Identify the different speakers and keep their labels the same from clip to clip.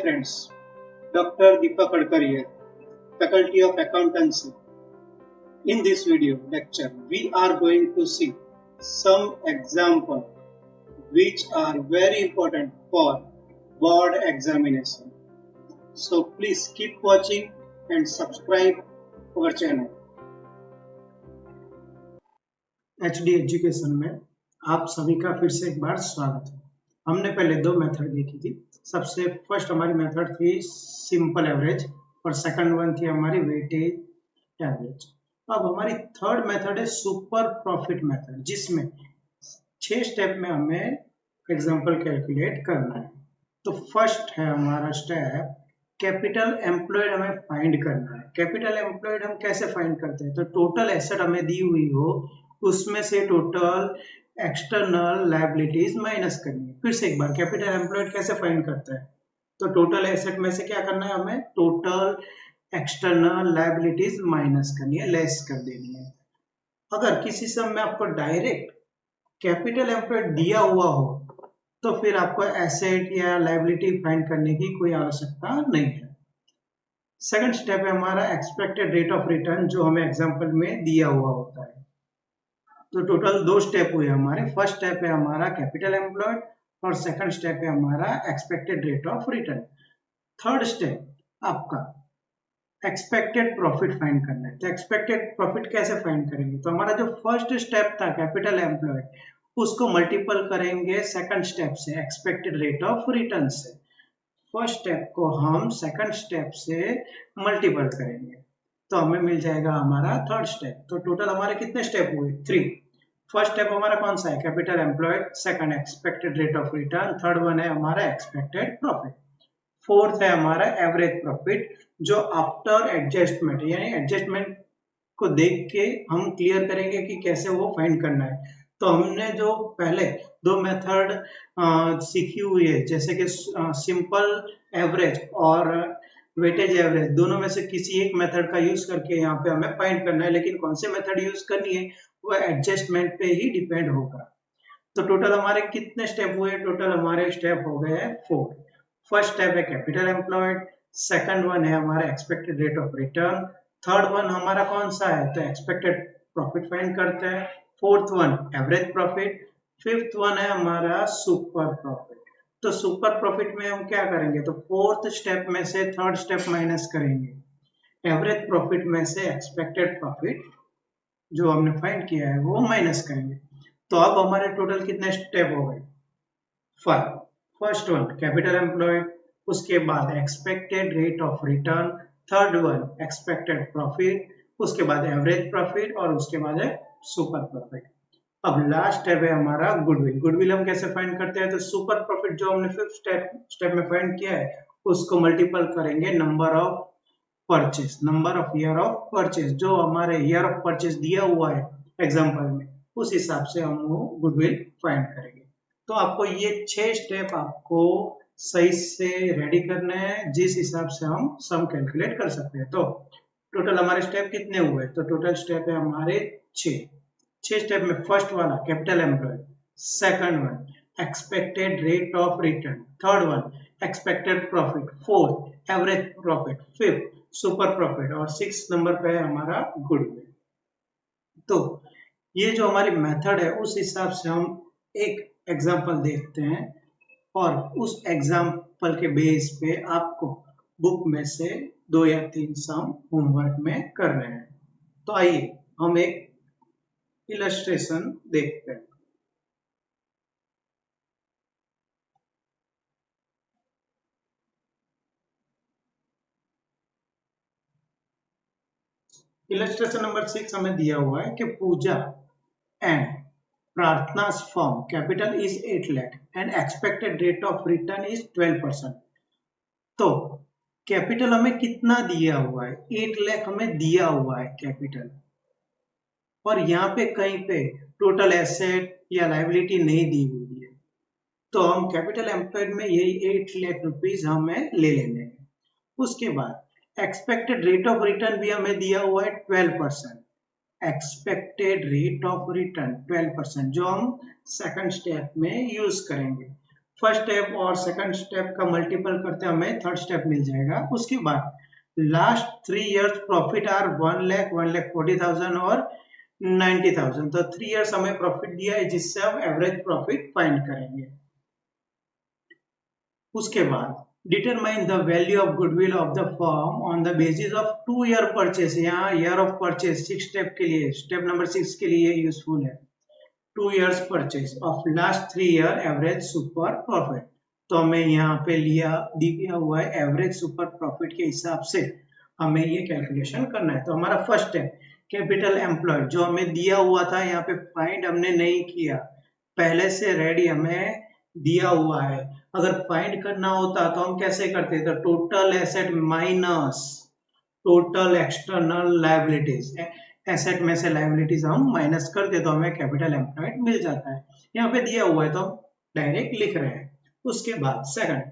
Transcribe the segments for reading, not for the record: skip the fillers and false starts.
Speaker 1: friends, Dr. Deepak Adkar here, Faculty of Accountancy. In this video lecture, we are going to see some examples which are very important for board examination. So please keep watching and subscribe our channel. HD education में आप सभी का फिर से एक बार स्वागत है। हमने पहले दो मेथड देखी थी। सबसे फर्स्ट हमारी मेथड थी सिंपल एवरेज और सेकंड वन थी हमारी वेटेज एवरेज। अब हमारी थर्ड मेथड है सुपर प्रॉफिट मेथड, जिसमें 6 स्टेप में हमें एग्जांपल कैलकुलेट करना है। तो फर्स्ट है हमारा स्टेप कैपिटल एम्प्लॉयड हमें फाइंड करना है। कैपिटल एम्प्लॉयड हम कैसे फाइंड करते हैं? तो टोटल एसेट हमें दी हुई हो, उसमें से टोटल एक्सटर्नल लायबिलिटीज माइनस करनी है। फिर से एक बार कैपिटल एम्प्लॉयड कैसे फाइंड करते हैं? तो टोटल एसेट में से क्या करना है? हमें टोटल एक्सटर्नल लायबिलिटीज माइनस करनी है, लेस कर देनी है। अगर किसी सम में आपको डायरेक्ट कैपिटल एम्प्लॉयड दिया हुआ हो तो फिर आपको एसेट या लायबिलिटी फाइंड करने की कोई आवश्यकता नहीं है। सेकंड स्टेप है हमारा एक्सपेक्टेड रेट ऑफ रिटर्न, जो हमें एग्जांपल में दिया हुआ होता है। तो टोटल 2 स्टेप हुए हमारे। फर्स्ट स्टेप है हमारा कैपिटल एम्प्लॉयड और सेकंड स्टेप है हमारा expected rate of return. Third step आपका एक्सपेक्टेड प्रॉफिट फाइंड करना है। तो एक्सपेक्टेड प्रॉफिट कैसे फाइंड करेंगे? तो हमारा जो फर्स्ट स्टेप था कैपिटल एम्प्लॉयड, उसको मल्टीपल करेंगे सेकंड स्टेप से, एक्सपेक्टेड रेट ऑफ रिटर्न से। फर्स्ट स्टेप को हम सेकंड स्टेप से मल्टीपल करेंगे तो हमें मिल जाएगा हमारा थर्ड स्टेप। तो टोटल हमारे कितने स्टेप हुए? 3। फर्स्ट स्टेप हमारा कौन सा है? Capital employed. Second expected rate of return. Third one है हमारा एक्सपेक्टेड प्रॉफिट। फोर्थ है हमारा एवरेज प्रॉफिट, जो आफ्टर एडजस्टमेंट, यानी एडजस्टमेंट को देख के हम क्लियर करेंगे कि कैसे वो फाइंड करना है। तो हमने जो पहले 2 मेथड सीखी हुई है, जैसे कि सिंपल एवरेज और वेटेज एवरेज, दोनों में से किसी एक मेथड का यूज करके यहाँ पे हमें फाइंड करना है। लेकिन कौन से मेथड यूज करनी है वो एडजस्टमेंट पे ही डिपेंड होगा। तो टोटल हमारे कितने स्टेप हुए? टोटल हमारे स्टेप हो गए 4। फर्स्ट स्टेप है कैपिटल एम्प्लॉयड, सेकंड वन है हमारा expected rate of return, third one हमारा कौन सा है? तो एक्सपेक्टेड प्रॉफिट फाइंड करते हैं, fourth one average profit, fifth one है हमारा सुपर प्रॉफिट। तो सुपर प्रॉफिट में हम क्या करेंगे? तो फोर्थ स्टेप में से थर्ड स्टेप माइनस करेंगे, एवरेज प्रॉफिट में से एक्सपेक्टेड प्रॉफिट जो हमने फाइंड किया है वो माइनस करेंगे। तो अब हमारे टोटल कितने स्टेप हो गए? 5। फर्स्ट वन कैपिटल एम्प्लॉयड, उसके बाद expected rate of return, third one expected profit, उसके बाद एवरेज प्रॉफिट और उसके बाद है सुपर प्रॉफिट। अब लास्ट स्टेप है हमारा गुडविल। गुडविल हम कैसे फाइंड करते हैं? तो सुपर प्रॉफिट जो हमने फिफ्थ स्टेप में फाइंड किया है उसको मल्टीपल करेंगे number of purchase, number of year of purchase, जो हमारे ईयर ऑफ परचेज दिया हुआ है एग्जांपल में, उस हिसाब से हम वो गुडविल फाइंड करेंगे। तो आपको ये 6 स्टेप आपको सही से रेडी करने हैं, जिस हिसाब से हम सम कैलकुलेट कर सकते हैं। तो टोटल हमारे स्टेप कितने हुए? तो टोटल स्टेप है हमारे 6 स्टेप में फर्स्ट वाला capital employed, second one expected rate of return, third one expected profit, fourth average profit, fifth super profit और 6 नंबर पे है हमारा गुडविल। तो ये जो हमारी मेथड है उस हिसाब से हम एक एग्जांपल देखते हैं और उस एग्जांपल के बेस पे आपको बुक में से 2 या 3 सम होमवर्क में कर रहे हैं। तो आइए हम एक इलस्ट्रेशन देखते हैं। इलस्ट्रेशन नंबर 6 हमें दिया हुआ है कि पूजा and प्रार्थना's firm capital is 8 lakh and expected rate of return is 12%। तो कैपिटल हमें कितना दिया हुआ है? 8 लाख हमें दिया हुआ है कैपिटल, और यहाँ पे कहीं पे टोटल एसेट या लायबिलिटी नहीं दी हुई है। तो हम कैपिटल एम्प्लॉयड में यही 8 लाख रुपीज हमें ले लेने हैं। उसके बाद एक्सपेक्टेड रेट ऑफ रिटर्न भी हमें दिया हुआ है 12%। एक्सपेक्टेड रेट ऑफ रिटर्न 12%, जो हम सेकंड स्टेप में यूज करेंगे। फर्स्ट स्टेप और सेकंड स्टेप का मल्टीपल करते हमें थर्ड स्टेप मिल जाएगा। उसके बाद last 3 years profit are 1 lakh, 1,40,000 और 90,000। तो 3 इयर्स हमें प्रॉफिट दिया है, जिससे हम एवरेज प्रॉफिट फाइंड करेंगे। उसके बाद determine the value of goodwill of the firm on the basis of 2 year purchase. यहाँ ईयर ऑफ परचेस 6 स्टेप के लिए, स्टेप नंबर 6 के लिए यूजफुल है। 2 years purchase of last 3 year average super profit। तो हमें यहाँ पे दिया हुआ है एवरेज सुपर प्रॉफिट के हिसाब से हमें ये कैलकुलेशन करना है। तो हमारा फर्स्ट है कैपिटल एम्प्लॉयड, जो हमें दिया हुआ था, यहाँ पे फाइंड हमने नहीं किया, पहले से रेडी हमें दिया हुआ है। अगर फाइंड करना होता तो हम कैसे करते? तो total asset minus total external liabilities, asset में से लायबिलिटीज हम माइनस कर दे तो हमें कैपिटल एम्प्लॉयड मिल जाता है। यहाँ पे दिया हुआ है तो हम डायरेक्ट लिख रहे हैं। उसके बाद second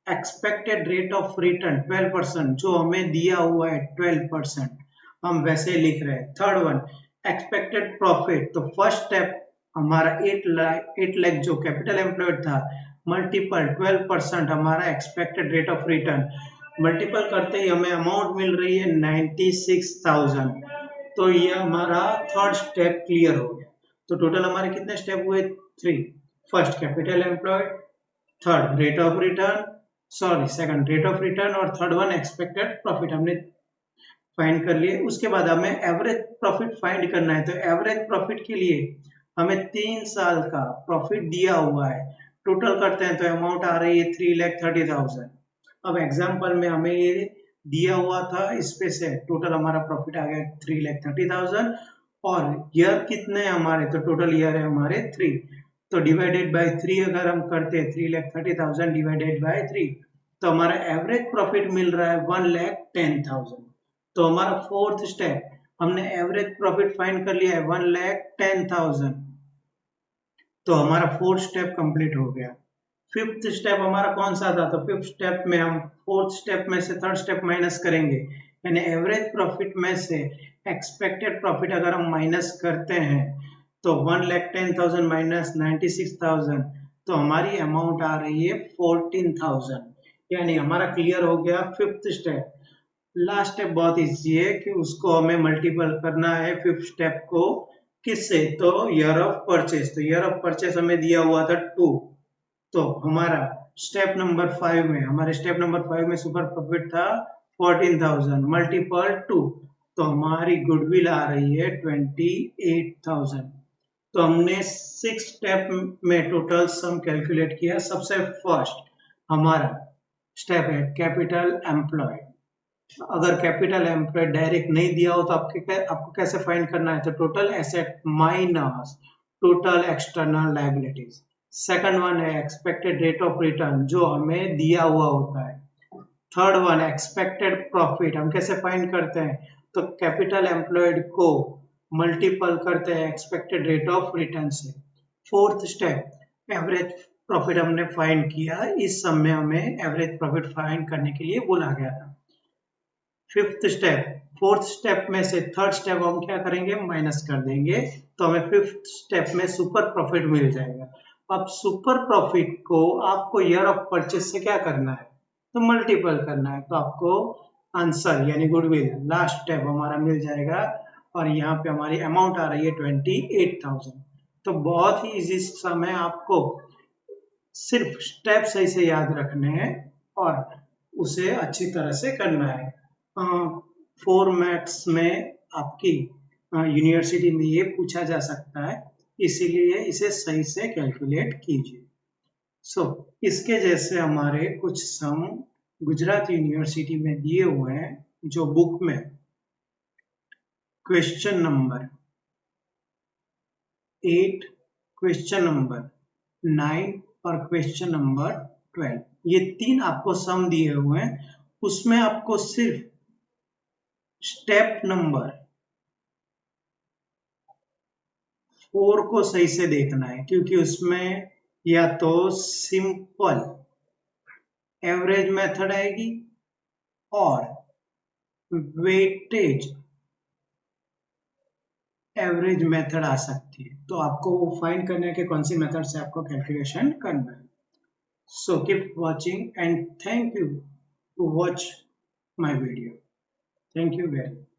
Speaker 1: expected rate of return 12%, जो हमें दिया हुआ है 12%, हम वैसे लिख रहे हैं। थर्ड वन एक्सपेक्टेड प्रॉफिट, तो फर्स्ट स्टेप हमारा 8 लाख जो कैपिटल एम्प्लॉयड था मल्टीपल 12% हमारा expected rate of return, multiple करते ही हमें अमाउंट मिल रही है 96,000। तो ये हमारा थर्ड स्टेप क्लियर हो गया। तो टोटल हमारे कितने स्टेप हुए? 3। First capital employed, third rate of return, second rate of return, और थर्ड वन एक्सपेक्टेड प्रॉफिट हमने फाइंड कर लिए। उसके बाद हमें एवरेज प्रॉफिट फाइंड करना है। तो एवरेज प्रॉफिट के लिए हमें 3 साल का प्रॉफिट दिया हुआ है, टोटल करते हैं तो अमाउंट आ रही है 3,30,000। अब एग्जाम्पल में हमें ये दिया हुआ था, इस पे से टोटल हमारा प्रॉफिट आ गया 3,30,000, और ईयर कितने हमारे? तो टोटल ईयर है हमारे 3। तो डिवाइडेड बाय 3 अगर हम करते हैं 3,30,000 डिवाइडेड बाय 3, तो हमारा एवरेज प्रॉफिट मिल रहा है 1,10,000। तो हमारा फोर्थ स्टेप हमने एवरेज प्रॉफिट फाइंड कर लिया है 1,10,000। तो हमारा फोर्थ स्टेप कंप्लीट हो गया। फिफ्थ स्टेप हमारा कौन सा था? तो फिफ्थ स्टेप में हम फोर्थ स्टेप में से थर्ड स्टेप माइनस करेंगे, यानी एवरेज प्रॉफिट में से एक्सपेक्टेड प्रॉफिट अगर हम माइनस करते हैं तो 1,10,000 माइनस 96,000, तो हमारी अमाउंट आ रही है 14,000। यानी हमारा क्लियर हो गया फिफ्थ स्टेप। लास्ट स्टेप बहुत इजी है कि उसको हमें मल्टीपल करना है फिफ्थ स्टेप को, किससे? तो ईयर ऑफ परचेस। तो ईयर ऑफ परचेस हमें दिया हुआ था 2। तो हमारा स्टेप नंबर 5 में, हमारे स्टेप नंबर 5 में सुपर प्रॉफिट था 14,000 मल्टीपल 2, तो हमारी गुडविल आ रही है 28,000। तो हमने 6 स्टेप में टोटल सम कैलकुलेट किया। सबसे फर्स्ट हमारा स्टेप है कैपिटल एम्प्लॉयड। अगर कैपिटल एम्प्लॉयड डायरेक्ट नहीं दिया हो तो आपको कैसे फाइंड करना है? तो total asset minus total external liabilities. Second one है एक्सपेक्टेड रेट ऑफ रिटर्न, जो हमें दिया हुआ होता है। थर्ड वन एक्सपेक्टेड प्रॉफिट, हम कैसे फाइंड करते हैं? तो कैपिटल एम्प्लॉयड को मल्टीपल करते हैं एक्सपेक्टेड रेट ऑफ रिटर्न से। फोर्थ स्टेप एवरेज प्रॉफिट हमने फाइंड किया, इस सम में हमें एवरेज प्रॉफिट फाइंड करने के लिए बोला गया था। फिफ्थ स्टेप, फोर्थ स्टेप में से थर्ड स्टेप हम क्या करेंगे? माइनस कर देंगे, तो हमें फिफ्थ स्टेप में सुपर प्रॉफिट मिल जाएगा। अब सुपर प्रॉफिट को आपको ईयर ऑफ परचेस से क्या करना है? तो मल्टीपल करना है। तो आपको आंसर यानी गुडविल लास्ट स्टेप हमारा मिल जाएगा, और यहाँ पे हमारी अमाउंट आ रही है 28,000। तो बहुत ही इजी सम है, आपको सिर्फ स्टेप सही से याद रखने हैं और उसे अच्छी तरह से करना है। फॉर्मेट्स में आपकी यूनिवर्सिटी में ये पूछा जा सकता है, इसीलिए इसे सही से कैलकुलेट कीजिए। सो इसके जैसे हमारे कुछ सम गुजरात यूनिवर्सिटी में दिए हुए हैं, जो बुक में क्वेश्चन नंबर 8, क्वेश्चन नंबर 9 और क्वेश्चन नंबर 12, ये 3 आपको सम दिए हुए हैं। उसमें आपको सिर्फ स्टेप नंबर 4 को सही से देखना है, क्योंकि उसमें या तो सिंपल एवरेज मेथड आएगी और वेटेज एवरेज मेथड आ सकती है। तो आपको वो फाइंड करना है कि कौन सी मेथड से आपको कैलकुलेशन करना है। So keep watching and thank you to watch my video. Thank you very much.